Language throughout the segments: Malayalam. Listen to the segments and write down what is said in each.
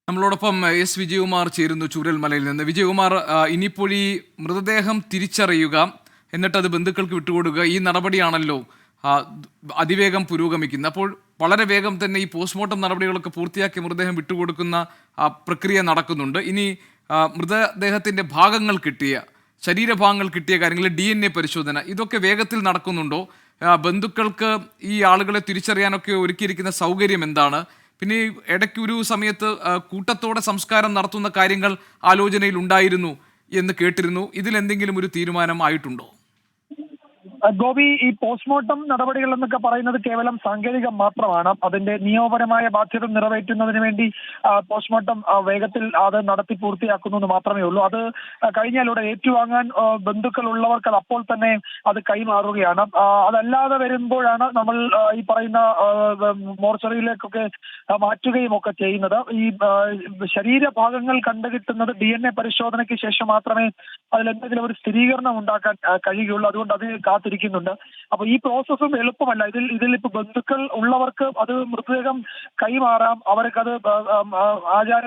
നമ്മളോടൊപ്പം എസ് വിജയകുമാർ ചേരുന്നു ചൂരൽമലയിൽ നിന്ന്. വിജയകുമാർ, ഇനിയിപ്പോൾ ഈ മൃതദേഹം തിരിച്ചറിയുക, എന്നിട്ട് അത് ബന്ധുക്കൾക്ക് വിട്ടുകൊടുക്കുക, ഈ നടപടിയാണല്ലോ അതിവേഗം പുരോഗമിക്കുന്നത്. അപ്പോൾ വളരെ വേഗം തന്നെ ഈ പോസ്റ്റ്മോർട്ടം നടപടികളൊക്കെ പൂർത്തിയാക്കി മൃതദേഹം വിട്ടുകൊടുക്കുന്ന പ്രക്രിയ നടക്കുന്നുണ്ട്. ഇനി മൃതദേഹത്തിൻ്റെ ഭാഗങ്ങൾ കിട്ടിയ ശരീരഭാഗങ്ങൾ കിട്ടിയ കാര്യങ്ങൾ DNA പരിശോധന, ഇതൊക്കെ വേഗത്തിൽ നടക്കുന്നുണ്ടോ? ബന്ധുക്കൾക്ക് ഈ ആളുകളെ തിരിച്ചറിയാനൊക്കെ ഒരുക്കിയിരിക്കുന്ന സൗകര്യം എന്താണ്? പിന്നെ ഇടയ്ക്കൊരു സമയത്ത് കൂട്ടത്തോടെ സംസ്കാരം നടത്തുന്ന കാര്യങ്ങൾ ആലോചനയിൽ ഉണ്ടായിരുന്നു എന്ന് കേട്ടിരുന്നു. ഇതിലെന്തെങ്കിലും ഒരു തീരുമാനം ആയിട്ടുണ്ടോ? ഗോപി, ഈ പോസ്റ്റ്മോർട്ടം നടപടികൾ എന്നൊക്കെ പറയുന്നത് കേവലം സാങ്കേതികം മാത്രമാണ്. അതിന്റെ നിയമപരമായ ബാധ്യത നിറവേറ്റുന്നതിന് വേണ്ടി പോസ്റ്റ്മോർട്ടം വേഗത്തിൽ അത് നടത്തി പൂർത്തിയാക്കുന്നു എന്ന് മാത്രമേ ഉള്ളൂ. അത് കഴിഞ്ഞാലൂടെ ഏറ്റുവാങ്ങാൻ ബന്ധുക്കൾ ഉള്ളവർക്ക് അത് അപ്പോൾ തന്നെ അത് കൈമാറുകയാണ്. അതല്ലാതെ വരുമ്പോഴാണ് നമ്മൾ ഈ പറയുന്ന മോർച്ചറിയിലേക്കൊക്കെ മാറ്റുകയും ഒക്കെ ചെയ്യുന്നത്. ഈ ശരീരഭാഗങ്ങൾ കണ്ടുകിട്ടുന്നത് DNA പരിശോധനയ്ക്ക് ശേഷം മാത്രമേ അതിലെന്തെങ്കിലും ഒരു സ്ഥിരീകരണം ഉണ്ടാക്കാൻ കഴിയുകയുള്ളൂ. അതുകൊണ്ട് അത് കാത്തിരിക്കുന്നുണ്ട്. അപ്പൊ ഈ പ്രോസസ്സും എളുപ്പമല്ല. ഇതിൽ ഇപ്പൊ ബന്ധുക്കൾ ഉള്ളവർക്ക് അത് മൃതദേഹം കൈമാറാം, അവർക്കത് ആചാര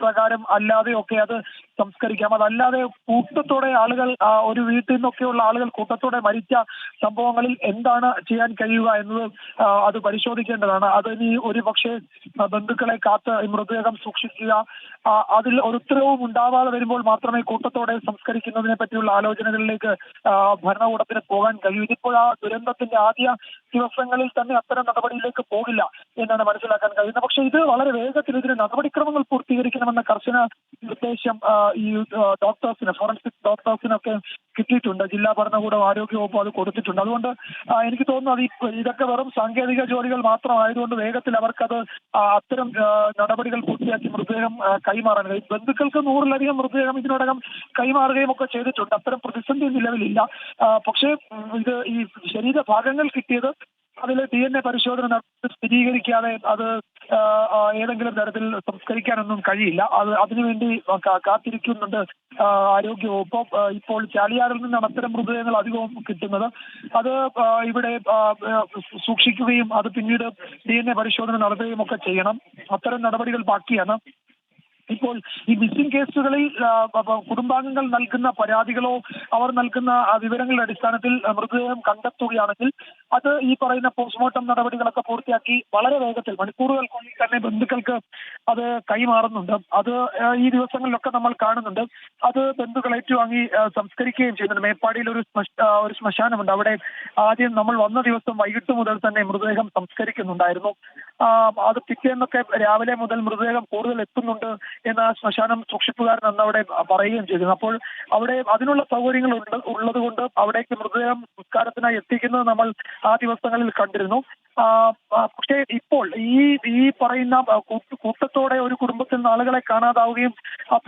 പ്രകാരം അല്ലാതെയൊക്കെ അത് സംസ്കരിക്കാം. അതല്ലാതെ കൂട്ടത്തോടെ ആളുകൾ, ഒരു വീട്ടിൽ നിന്നൊക്കെയുള്ള ആളുകൾ കൂട്ടത്തോടെ മരിച്ച സംഭവങ്ങളിൽ എന്താണ് ചെയ്യാൻ കഴിയുക എന്നത് അത് പരിശോധിക്കേണ്ടതാണ്. അതിനി ഒരു പക്ഷേ ബന്ധുക്കളെ കാത്ത് മൃതദേഹം സൂക്ഷിക്കുക, അതിൽ ഒരു ഉത്തരവും ഉണ്ടാവാതെ വരുമ്പോൾ മാത്രമേ കൂട്ടത്തോടെ സംസ്കരിക്കുന്നതിനെ പറ്റിയുള്ള ആലോചനകളിലേക്ക് ഭരണകൂടത്തിന് പോകാൻ കഴിയും. ഇതിപ്പോൾ ആ ദുരന്തത്തിന്റെ ആദ്യ ദിവസങ്ങളിൽ തന്നെ അത്തരം നടപടിയിലേക്ക് പോകില്ല എന്നാണ് മനസ്സിലാക്കാൻ കഴിയുന്നത്. പക്ഷേ ഇത് വളരെ വേഗത്തിൽ ഇതിന് നടപടിക്രമങ്ങൾ പൂർത്തീകരിക്കണമെന്ന കർശന നിർദ്ദേശം ഈ ഡോക്ടേഴ്സിന്, ഫോറൻസിക് ഡോക്ടേഴ്സിനൊക്കെ കിട്ടിയിട്ടുണ്ട്. ജില്ലാ ഭരണകൂടം, ആരോഗ്യവകുപ്പ് അത് കൊടുത്തിട്ടുണ്ട്. അതുകൊണ്ട് എനിക്ക് തോന്നുന്നു ഇതൊക്കെ വെറും സാങ്കേതിക ജോലികൾ മാത്രമായതുകൊണ്ട് വേഗത്തിൽ അവർക്കത് അത്തരം നടപടികൾ പൂർത്തിയാക്കി മൃതദേഹം കൈമാറാൻ കഴിയും. ബന്ധുക്കൾക്ക് 100-ലധികം മൃതദേഹം ഇതിനോടകം കൈമാറുകയും ഒക്കെ ചെയ്തിട്ടുണ്ട്. അത്തരം പ്രതിസന്ധി നിലവിലില്ല. പക്ഷേ ഇത് ഈ ശരീരഭാഗങ്ങൾ കിട്ടിയത് അതിൽ DNA പരിശോധന നടത്തി സ്ഥിരീകരിക്കാതെ അത് ഏതെങ്കിലും തരത്തിൽ സംസ്കരിക്കാനൊന്നും കഴിയില്ല. അതിനുവേണ്ടി കാത്തിരിക്കുന്നുണ്ട് ആരോഗ്യവകുപ്പ്. ഇപ്പോൾ ചാലിയാറിൽ നിന്നാണ് അത്തരം മൃതദേഹങ്ങൾ അധികവും കിട്ടുന്നത്. അത് ഇവിടെ സൂക്ഷിക്കുകയും അത് പിന്നീട് DNA പരിശോധന നടത്തുകയും ഒക്കെ ചെയ്യണം. അത്തരം നടപടികൾ ബാക്കിയാണ്. ഇപ്പോൾ ഈ മിസ്സിംഗ് കേസുകളിൽ കുടുംബാംഗങ്ങൾ നൽകുന്ന പരാതികളോ അവർ നൽകുന്ന വിവരങ്ങളുടെ അടിസ്ഥാനത്തിൽ മൃതദേഹം കണ്ടെത്തുകയാണെങ്കിൽ അത് ഈ പറയുന്ന പോസ്റ്റ്മോർട്ടം നടപടികളൊക്കെ പൂർത്തിയാക്കി വളരെ വേഗത്തിൽ മണിക്കൂറുകൾക്കുള്ളിൽ തന്നെ ബന്ധുക്കൾക്ക് അത് കൈമാറുന്നുണ്ട്. അത് ഈ ദിവസങ്ങളിലൊക്കെ നമ്മൾ കാണുന്നുണ്ട്. അത് ബന്ധുക്കൾ ഏറ്റുവാങ്ങി സംസ്കരിക്കുകയും ചെയ്യുന്നുണ്ട്. മേപ്പാടിയിൽ ഒരു ശ്മശാനമുണ്ട്. അവിടെ ആദ്യം നമ്മൾ വന്ന ദിവസം വൈകിട്ട് മുതൽ തന്നെ മൃതദേഹം സംസ്കരിക്കുന്നുണ്ടായിരുന്നു. അത് പിറ്റേന്നൊക്കെ രാവിലെ മുതൽ മൃതദേഹം കൂടുതൽ എത്തുന്നുണ്ട് എന്ന് ശ്മശാനം സൂക്ഷിപ്പുകാരൻ അന്ന് അവിടെ പറയുകയും ചെയ്തിരുന്നു. അപ്പോൾ അവിടെ അതിനുള്ള സൗകര്യങ്ങൾ ഉള്ളത് കൊണ്ട് അവിടേക്ക് മൃതദേഹം സംസ്കാരത്തിനായി എത്തിക്കുന്നത് നമ്മൾ ആ ദിവസങ്ങളിൽ കണ്ടിരുന്നു. പക്ഷേ ഇപ്പോൾ ഈ പറയുന്ന കൂട്ടത്തോടെ ഒരു കുടുംബത്തിൽ നിന്ന് ആളുകളെ കാണാതാവുകയും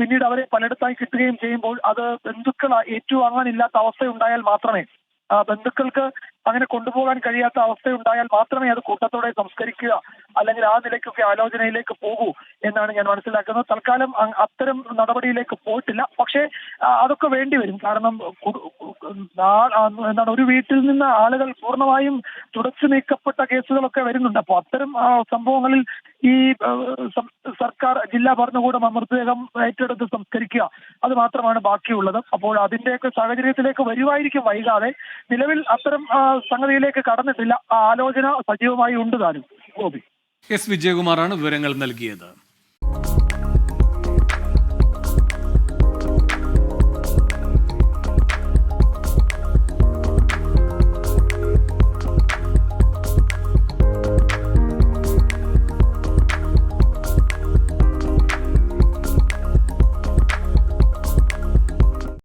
പിന്നീട് അവരെ പലയിടത്തായി കിട്ടുകയും ചെയ്യുമ്പോൾ അത് ബന്ധുക്കൾ ഏറ്റുവാങ്ങാനില്ലാത്ത അവസ്ഥയുണ്ടായാൽ മാത്രമേ, ബന്ധുക്കൾക്ക് അങ്ങനെ കൊണ്ടുപോകാൻ കഴിയാത്ത അവസ്ഥയുണ്ടായാൽ മാത്രമേ അത് കൂട്ടത്തോടെ സംസ്കരിക്കുക അല്ലെങ്കിൽ ആ നിലയ്ക്കൊക്കെ ആലോചനയിലേക്ക് പോകൂ എന്നാണ് ഞാൻ മനസ്സിലാക്കുന്നത്. തൽക്കാലം അത്തരം നടപടിയിലേക്ക് പോയിട്ടില്ല. പക്ഷേ അതൊക്കെ വേണ്ടിവരും. കാരണം എന്താണ്, ഒരു വീട്ടിൽ നിന്ന് ആളുകൾ പൂർണ്ണമായും തുടച്ചു നീക്കപ്പെട്ട കേസുകളൊക്കെ വരുന്നുണ്ട്. അപ്പോൾ അത്തരം സംഭവങ്ങളിൽ ഈ സർക്കാർ, ജില്ലാ ഭരണകൂടം മൃതദേഹം ഏറ്റെടുത്ത് സംസ്കരിക്കുക, അത് മാത്രമാണ് ബാക്കിയുള്ളത്. അപ്പോൾ അതിന്റെയൊക്കെ സാഹചര്യത്തിലേക്ക് വരുമായിരിക്കും വൈകാതെ. നിലവിൽ അത്തരം സംഗതിയിലേക്ക് കടന്നിട്ടില്ല. ആലോചന സജീവമായി ഉണ്ട് താനും. ഗോപി. എസ് വിജയകുമാറാണ് വിവരങ്ങൾ നൽകിയത്.